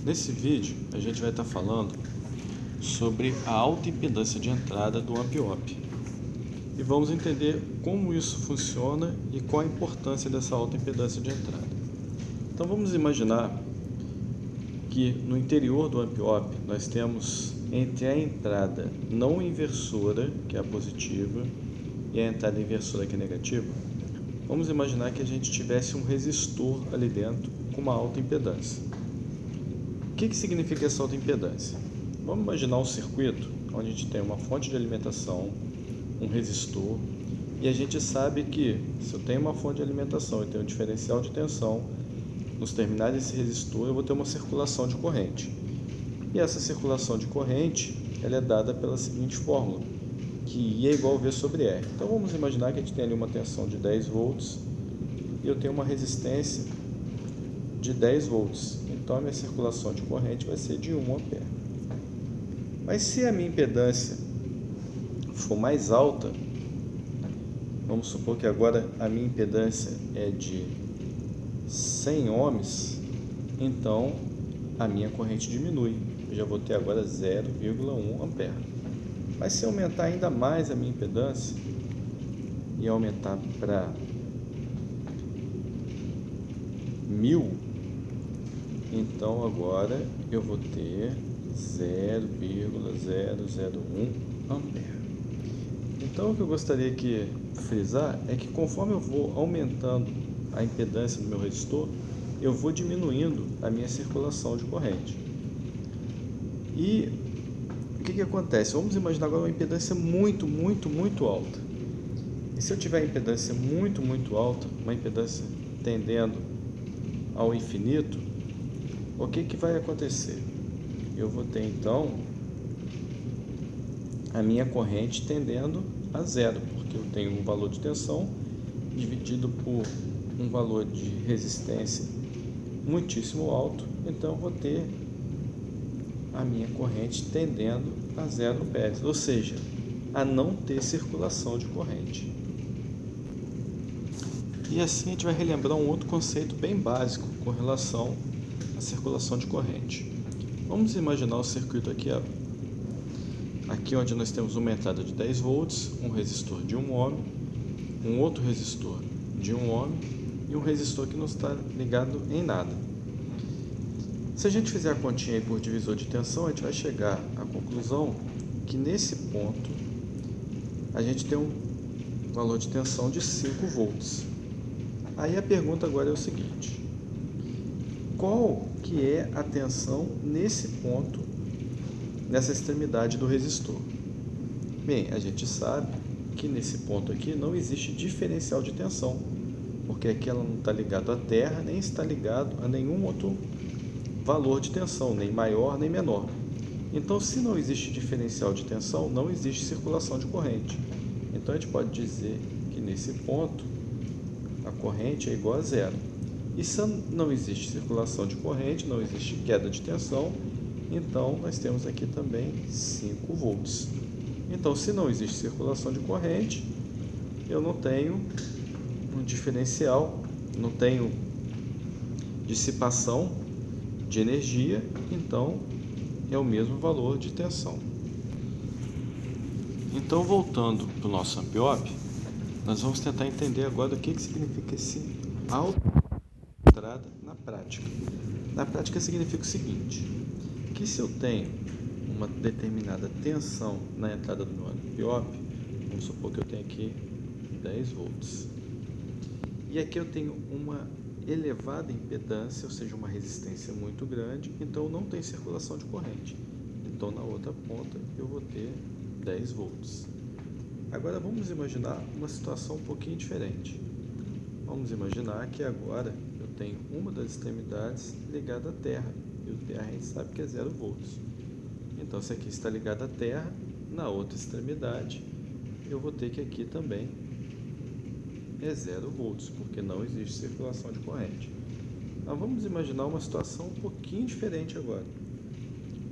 Nesse vídeo a gente vai estar falando sobre a alta impedância de entrada do AMP-OP e vamos entender como isso funciona e qual a importância dessa alta impedância de entrada. Então vamos imaginar que no interior do AMP-OP nós temos entre a entrada não inversora, que é a positiva, e a entrada inversora, que é a negativa. Vamos imaginar que a gente tivesse um resistor ali dentro com uma alta impedância. O que significa essa alta impedância? Vamos imaginar um circuito onde a gente tem uma fonte de alimentação, um resistor, e a gente sabe que se eu tenho uma fonte de alimentação e tenho um diferencial de tensão, nos terminais desse resistor eu vou ter uma circulação de corrente. E essa circulação de corrente ela é dada pela seguinte fórmula, que I é igual a V sobre R. Então vamos imaginar que a gente tem ali uma tensão de 10 volts e eu tenho uma resistência de 10 volts. Então a minha circulação de corrente vai ser de 1 ampere. Mas se a minha impedância for mais alta, vamos supor que agora a minha impedância é de 100 ohms, então a minha corrente diminui. Eu já vou ter agora 0,1 ampere. Mas se aumentar ainda mais a minha impedância e aumentar para 1000, então agora eu vou ter 0,001 ampere. Então o que eu gostaria de frisar é que conforme eu vou aumentando a impedância do meu resistor, eu vou diminuindo a minha circulação de corrente. E o que acontece? Vamos imaginar agora uma impedância muito alta. E se eu tiver impedância muito alta, uma impedância tendendo ao infinito, o que vai acontecer? Eu vou ter então a minha corrente tendendo a zero, porque eu tenho um valor de tensão dividido por um valor de resistência muitíssimo alto, então eu vou ter a minha corrente tendendo a 0 amperes, ou seja, a não ter circulação de corrente. E assim a gente vai relembrar um outro conceito bem básico com relação à circulação de corrente. Vamos imaginar o circuito aqui, aqui onde nós temos uma entrada de 10 volts, um resistor de 1 ohm, um outro resistor de 1 ohm e um resistor que não está ligado em nada. Se a gente fizer a continha aí por divisor de tensão, a gente vai chegar à conclusão que nesse ponto a gente tem um valor de tensão de 5 volts. Aí a pergunta agora é o seguinte: qual que é a tensão nesse ponto, nessa extremidade do resistor? Bem, a gente sabe que nesse ponto aqui não existe diferencial de tensão, porque aqui ela não está ligada à terra, nem está ligado a nenhum outro valor de tensão, nem maior nem menor. Então, se não existe diferencial de tensão, não existe circulação de corrente. Então, a gente pode dizer que nesse ponto a corrente é igual a zero. E se não existe circulação de corrente, não existe queda de tensão, então nós temos aqui também 5 volts. Então, se não existe circulação de corrente, eu não tenho um diferencial, não tenho dissipação de energia, então é o mesmo valor de tensão. Então, voltando para o nosso AMP-OP, nós vamos tentar entender agora o que significa esse alta entrada na prática. Na prática significa o seguinte, que se eu tenho uma determinada tensão na entrada do meu AMP-OP, vamos supor que eu tenho aqui 10 volts, e aqui eu tenho uma elevada impedância, ou seja, uma resistência muito grande, então não tem circulação de corrente. Então, na outra ponta, eu vou ter 10 volts. Agora, vamos imaginar uma situação um pouquinho diferente. Vamos imaginar que agora eu tenho uma das extremidades ligada à terra, e o terra a gente sabe que é 0 volts. Então, se aqui está ligado à terra, na outra extremidade, eu vou ter que aqui também é 0 volts, porque não existe circulação de corrente. Mas vamos imaginar uma situação um pouquinho diferente agora.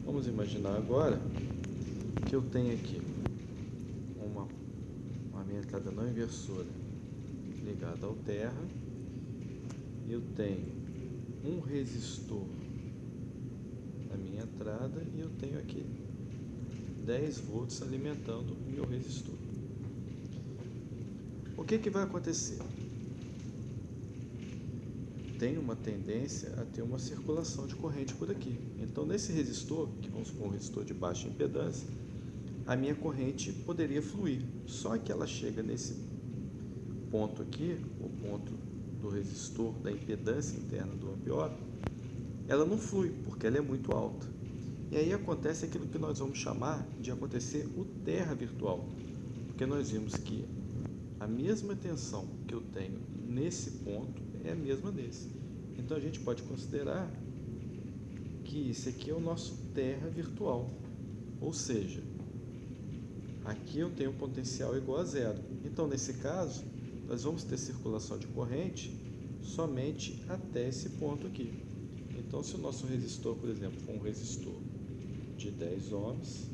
Vamos imaginar agora que eu tenho aqui uma minha entrada não inversora ligada ao terra, eu tenho um resistor entrada e eu tenho aqui 10 volts alimentando o meu resistor. O que vai acontecer? Tem uma tendência a ter uma circulação de corrente por aqui. Então, nesse resistor, que vamos supor um resistor de baixa impedância, a minha corrente poderia fluir. Só que ela chega nesse ponto aqui, o ponto do resistor da impedância interna do amp-opp, ela não flui, porque ela é muito alta. E aí acontece aquilo que nós vamos chamar de acontecer o terra virtual, porque nós vimos que a mesma tensão que eu tenho nesse ponto é a mesma nesse. Então a gente pode considerar que esse aqui é o nosso terra virtual, ou seja, aqui eu tenho um potencial igual a zero. Então nesse caso, nós vamos ter circulação de corrente somente até esse ponto aqui. Então se o nosso resistor, por exemplo, for um resistor de 10 ohms,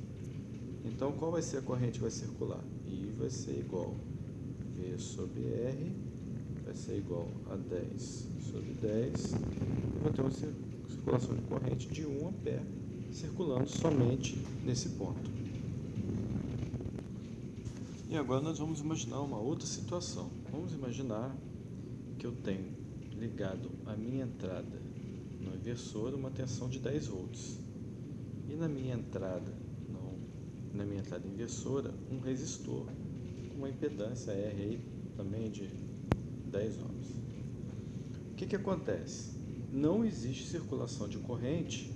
então qual vai ser a corrente que vai circular? I vai ser igual V sobre R, vai ser igual a 10 sobre 10, e vai ter uma circulação de corrente de 1 ampere circulando somente nesse ponto. E agora nós vamos imaginar uma outra situação. Vamos imaginar que eu tenho ligado a minha entrada no inversor uma tensão de 10 volts. E na minha entrada inversora, um resistor com uma impedância R também de 10 ohms. O que acontece? Não existe circulação de corrente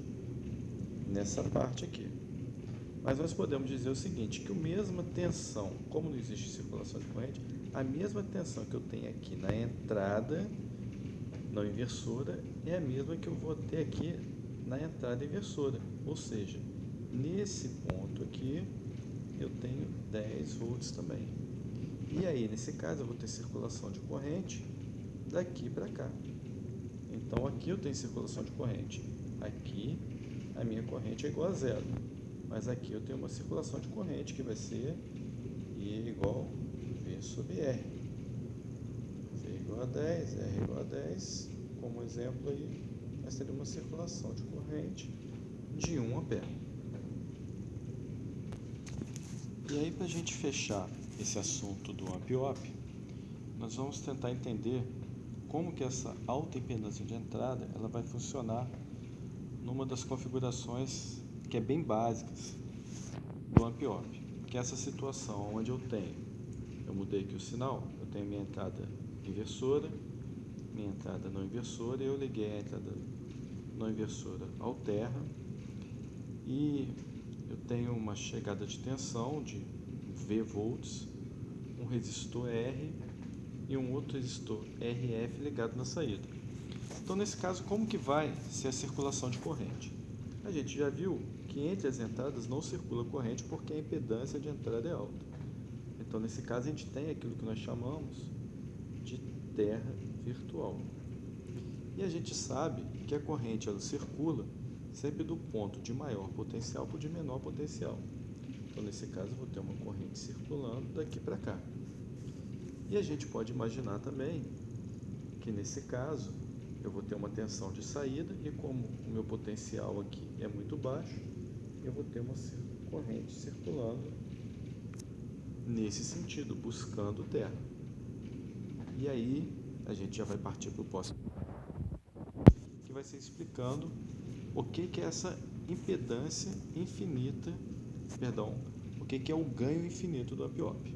nessa parte aqui. Mas nós podemos dizer o seguinte, que a mesma tensão, como não existe circulação de corrente, a mesma tensão que eu tenho aqui na entrada na inversora é a mesma que eu vou ter aqui na entrada inversora. Ou seja, nesse ponto aqui eu tenho 10 volts também. E aí, nesse caso, eu vou ter circulação de corrente daqui para cá. Então, aqui eu tenho circulação de corrente. Aqui, a minha corrente é igual a zero. Mas aqui eu tenho uma circulação de corrente que vai ser I igual V sobre R. V igual a 10, R igual a 10. Como exemplo aí, nós teríamos uma circulação de corrente de 1 ampere. E aí, para a gente fechar esse assunto do amp-opp, nós vamos tentar entender como que essa alta impedância de entrada ela vai funcionar numa das configurações que é bem básicas do amp-opp, que é essa situação onde eu mudei aqui o sinal, eu tenho minha entrada inversora, minha entrada não inversora, e eu liguei a entrada não inversora ao terra, e eu tenho uma chegada de tensão de V volts, um resistor R e um outro resistor RF ligado na saída. Então, nesse caso, como que vai ser a circulação de corrente? A gente já viu que entre as entradas não circula corrente porque a impedância de entrada é alta. Então, nesse caso, a gente tem aquilo que nós chamamos de terra virtual. E a gente sabe que a corrente ela circula sempre do ponto de maior potencial para o de menor potencial. Então, nesse caso, eu vou ter uma corrente circulando daqui para cá. E a gente pode imaginar também que, nesse caso, eu vou ter uma tensão de saída e como o meu potencial aqui é muito baixo, eu vou ter uma corrente circulando nesse sentido, buscando terra. E aí, a gente já vai partir para o próximo, que vai ser explicando o que é essa impedância infinita, o que é o ganho infinito do amp-opp.